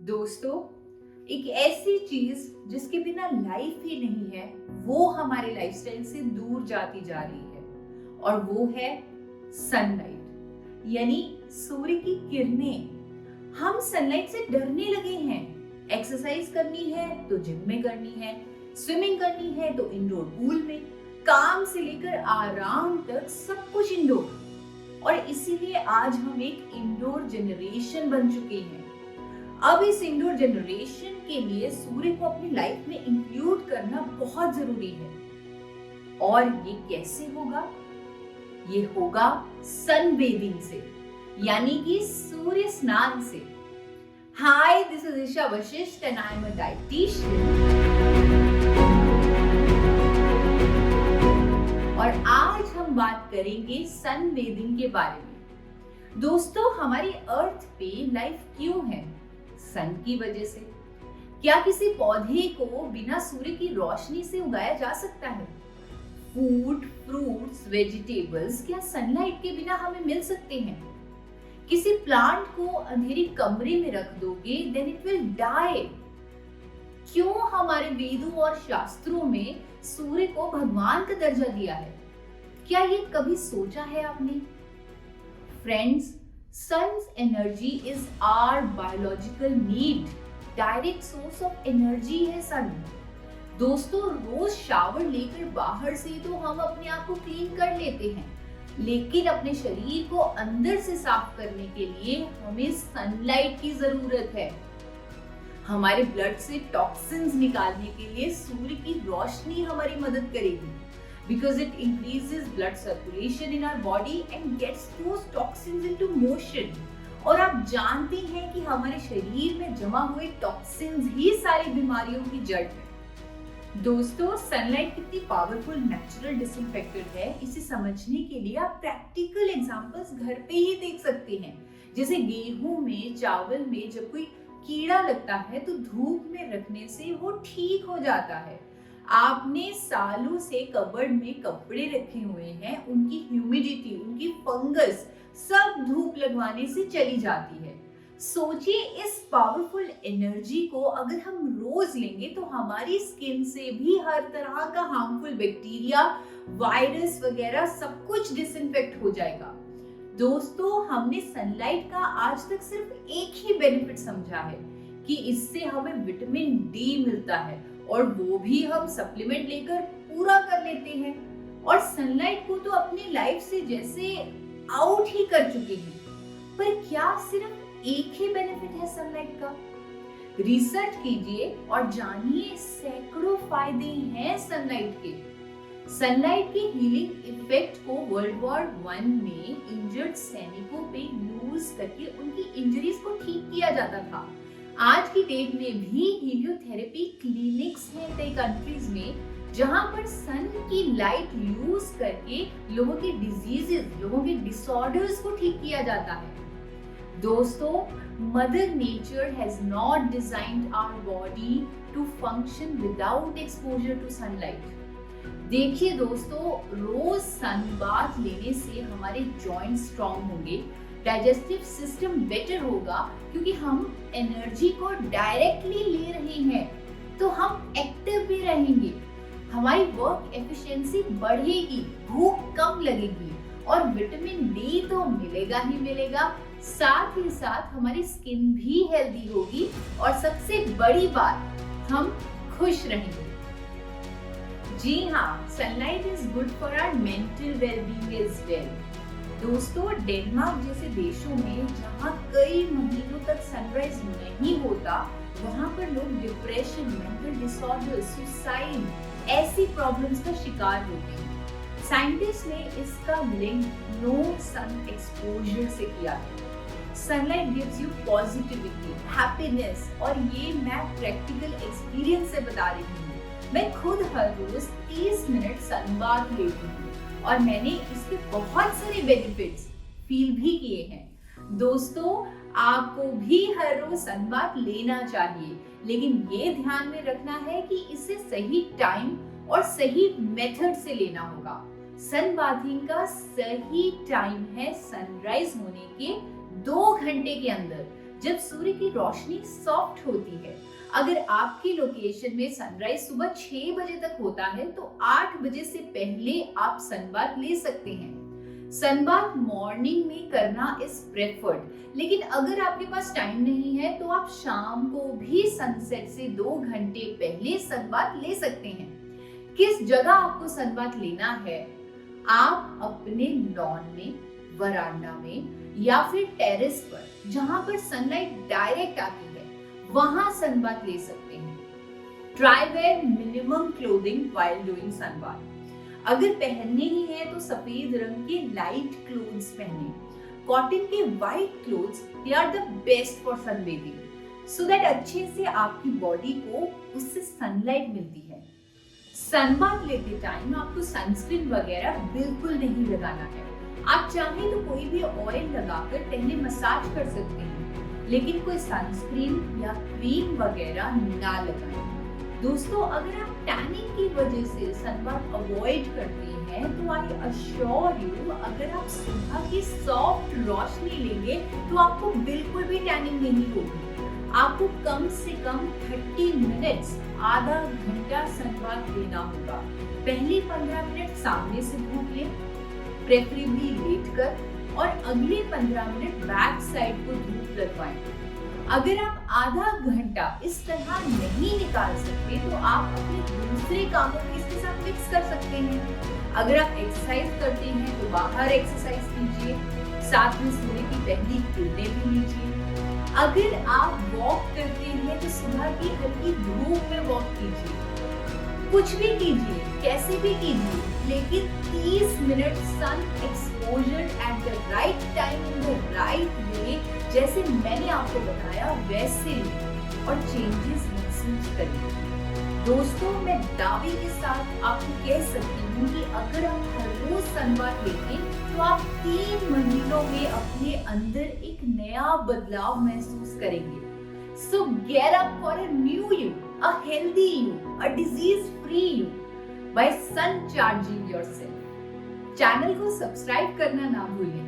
दोस्तों, एक ऐसी चीज जिसके बिना लाइफ ही नहीं है, वो हमारे लाइफस्टाइल से दूर जाती जा रही है और वो है सनलाइट, यानी सूर्य की किरणें। हम सनलाइट से डरने लगे हैं। एक्सरसाइज करनी है तो जिम में करनी है, स्विमिंग करनी है तो इंडोर पूल में, काम से लेकर आराम तक सब कुछ इंडोर। और इसीलिए आज हम एक इंडोर जनरेशन बन चुके हैं। अब इस इंडोर जनरेशन के लिए सूर्य को अपनी लाइफ में इंक्लूड करना बहुत जरूरी है। और ये कैसे होगा? ये होगा सन बेदिंग से, यानी कि सूर्य स्नान से। Hi, this is Isha Vashishtha and I am a dietitian. और आज हम बात करेंगे सन बेदिंग के बारे में। दोस्तों, हमारी अर्थ पे लाइफ क्यों है? सन की वजह से। क्या किसी पौधे को बिना सूर्य की रोशनी से उगाया जा सकता है? फूड, फ्रूट्स, वेजिटेबल्स क्या सनलाइट के बिना हमें मिल सकते हैं? किसी प्लांट को अंधेरी कमरे में रख दोगे, देन इट विल डाई। क्यों हमारे वेदों और शास्त्रों में सूर्य को भगवान का दर्जा दिया है? क्या ये कभी सोचा है आपने? Friends, sun's energy is our biological need. Direct source of energy है सन। दोस्तों, रोज शावर लेकर बाहर से तो हम अपने आप को क्लीन कर लेते हैं, लेकिन अपने शरीर को अंदर से साफ करने के लिए हमें सनलाइट की जरूरत है। हमारे ब्लड से टॉक्सिन्स निकालने के लिए सूर्य की रोशनी हमारी मदद करेगी, because it increases blood circulation in our body and gets those toxins into motion. और आप जानते हैं कि हमारे शरीर में जमा हुए टॉक्सिन्स ही सारी बीमारियों की जड़ है। दोस्तों, सनलाइट कितनी पावरफुल नेचुरल डिसइंफेक्टेंट है, इसे समझने के लिए आप प्रैक्टिकल एग्जांपल्स घर पे ही देख सकते हैं। जैसे गेहूं में, चावल में जब कोई कीड़ा लगता है तो धूप में रखने से वो ठीक हो जाता है। आपने सालों से कबर्ड में कपड़े रखे हुए हैं, उनकी ह्यूमिडिटी, उनकी फंगस सब धूप लगवाने से चली जाती है। सोचिए, इस पावरफुल एनर्जी को अगर हम रोज लेंगे तो हमारी स्किन से भी हर तरह का हार्मफुल बैक्टीरिया, वायरस वगैरह सब कुछ डिसइंफेक्ट हो जाएगा। दोस्तों, हमने सनलाइट का आज तक सिर्फ एक ही बेनिफिट समझा है कि इससे हमें विटामिन डी मिलता है, और वो भी हम सप्लीमेंट लेकर पूरा कर लेते हैं। और सनलाइट को तो अपनी लाइफ से जैसे आउट ही कर चुके हैं। पर क्या सिर्फ एक ही बेनिफिट है सनलाइट का? रिसर्च कीजिए और जानिए, सैकड़ों फायदे हैं सनलाइट के। सनलाइट के हीलिंग इफेक्ट को वर्ल्ड वॉर 1 में इंजर्ड सैनिकों पे यूज करके उनकी इंजरीज को ठीक किया जाता था। आज की डेट में भी हीलियोथेरेपी क्लिनिक्स हैं कई कंट्रीज में, जहां पर सन की लाइट यूज करके लोगों के डिजीजेस, लोगों के डिसऑर्डर्स को ठीक किया जाता है। दोस्तों, mother nature has not designed our body to function without exposure to sunlight. देखिए दोस्तों, रोज सन बाथ लेने से हमारे जॉइंट स्ट्रॉन्ग होंगे, डाइजेस्टिव सिस्टम बेटर होगा, क्योंकि हम एनर्जी को डायरेक्टली ले रहे हैं, तो हम एक्टिव भी रहेंगे, हमारी वर्क एफिशिएंसी बढ़ेगी, भूख कम लगेगी और विटामिन डी तो मिलेगा ही मिलेगा। साथ ही साथ हमारी स्किन भी हेल्दी होगी और सबसे बड़ी बात, हम खुश रहेंगे। जी हाँ, sunlight is good for our mental wellbeing as well. दोस्तों, डेनमार्क जैसे देशों में जहाँ कई महीनों तक सनराइज नहीं होता, वहाँ पर लोग डिप्रेशन, मेंटल डिसऑर्डर, सुसाइड ऐसी प्रॉब्लम्स का शिकार होते हैं। साइंटिस्ट ने इसका लिंक नो सन एक्सपोजर से किया है। Sunlight gives you positivity, happiness, और ये मैं प्रैक्टिकल एक्सपीरियंस से बता रही हूँ। मैं खुद हर रोज 30 मिनट सनबाथ लेती हूँ और मैंने इसके बहुत सारे बेनिफिट्स फील भी किए हैं। दोस्तों, आपको भी हर रोज सनबाथ लेना चाहिए, लेकिन ये ध्यान में रखना है कि इसे सही टाइम और सही मेथड से लेना होगा। सन बाथिंग का सही टाइम है सनराइज होने के 2 घंटे के अंदर, जब सूर्य की रोशनी सॉफ्ट होती है। अगर आपकी लोकेशन में सनराइज सुबह 6 बजे तक होता है तो 8 बजे से पहले आप सनबाथ ले सकते हैं। सनबाथ मॉर्निंग में करना इज प्रेफर्ड, लेकिन अगर आपके पास टाइम नहीं है तो आप शाम को भी सनसेट से 2 घंटे पहले सनबाथ ले सकते हैं। किस जगह आपको सनबाथ लेना है? आप अपने लॉन में, वरांडा में या फिर टेरेस पर जहां पर सनलाइट डायरेक्ट आती है, वहां सनबाथ ले सकते हैं। Try wear minimum clothing while doing sunbath. अगर पहनने ही है तो सफेद रंग के लाइट क्लोथ्स पहने। कॉटन के white clothes they are the best for sunbathing, so that अच्छे से आपकी बॉडी को उससे सनलाइट मिलती है। सनबाथ लेते टाइम आपको सनस्क्रीन वगैरह बिल्कुल नहीं लगाना है। आप चाहें तो कोई भी ऑयल लगाकर पहले मसाज कर सकते हैं, लेकिन कोई सनस्क्रीन या क्रीम वगैरह ना लगाएं। दोस्तों, अगर आप टैनिंग की वजह से सनबाथ अवॉइड करते हैं तो आई अश्योर यू, अगर आप सुबह की सॉफ्ट रोशनी लेंगे तो आपको बिल्कुल भी टैनिंग नहीं होगी। आपको कम से कम 30 मिनट्स, आधा घंटा सनबाथ लेना होगा। पहले 15 मिनट सामने से धूप लें, प्रेफरेबली लेटकर, और अगले 15 मिनट बैक साइड को धूप लगवाएं। अगर आप आधा घंटा इस तरह नहीं निकाल सकते तो आप अपने दूसरे कामों को इसके साथ मिक्स कर सकते हैं। अगर आप एक्सरसाइज करते हैं तो बाहर एक्सरसाइज कीजिए, साथ में सूर्य की पहली किरणें भी लीजिए। अगर आप वॉक करते हैं तो सुबह की हल्की धूप में वॉक कीजिए। कुछ भी कीजिए, कैसे भी कीजिए, लेकिन 30 minute sun exposure at the right time in the right way, जैसे मैंने आपको बताया वैसे और चेंजेस महसूस करिए। दोस्तों, मैं दावे के साथ आपको कह सकती हूँ कि अगर आप हर रोज सनबाथ लेंगे तो आप 3 महीनों में अपने अंदर एक नया बदलाव महसूस करेंगे। So get up for a new you, a healthy you, a disease-free you by sun charging yourself. Channel को सब्सक्राइब करना ना भूलें।